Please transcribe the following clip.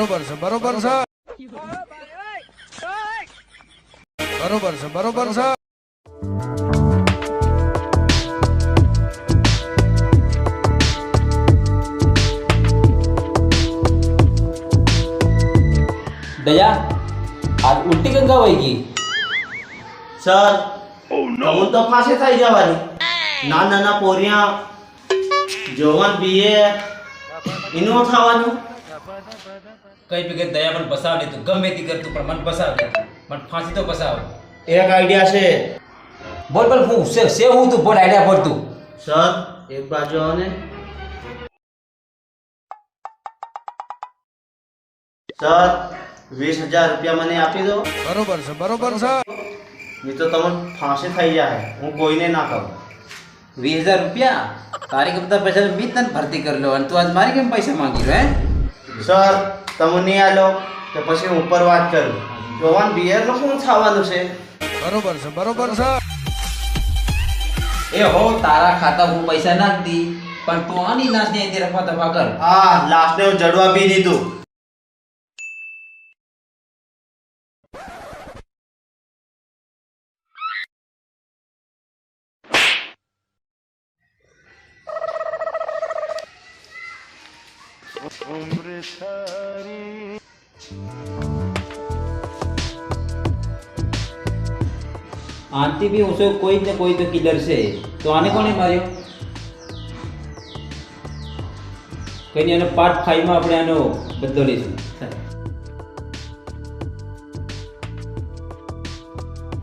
બરોબર છે બરોબર છે બરોબર છે બરોબર છે दया आज उल्टी गंगा वही સર હું તો ફાંસી થઈ જવાની નાના નાના પોરિયા જવાન બીએ એનું થવાનું કઈ પી દયા પણ બસાવ લે તું ગમે તે કરતું પણ મન બસાવ દે મન ફાંસી તો બસાવ એક આઈડિયા છે બોલ બોલ હું સે હું તું બોલ આઈડિયા બોલ તું સર એક બાજુ આવો ને સર 20,000 રૂપિયા મને આપી દો બરોબર છે બરોબર છે નહીં તો તમને ફાંસી થઈ જાય હું કોઈને ના કહું 20,000 રૂપિયા તારી કરતા પૈસા મી તને ભરતી કરી લો અને તું આજ મારી કેમ પૈસા માંગી રહ્યો હે સર તમે નહીં આલો તો પછી હું ઉપર વાત કરું જવાન બિયર નું શું થવાનું છે બરોબર છે બરોબર છે એ હો તારા ખાતા હું પૈસા નાખ દી પણ તું આની નાશ ને તે રફા દફા કર હા લાસ્ટ ને હું જડવા બી દીધું आंटी भी उसे कोई न कोई तो किलर से तो आने कोने मार्यो कहीं आनो पार्ट 5 में આપણે આનો બદલો લઈશું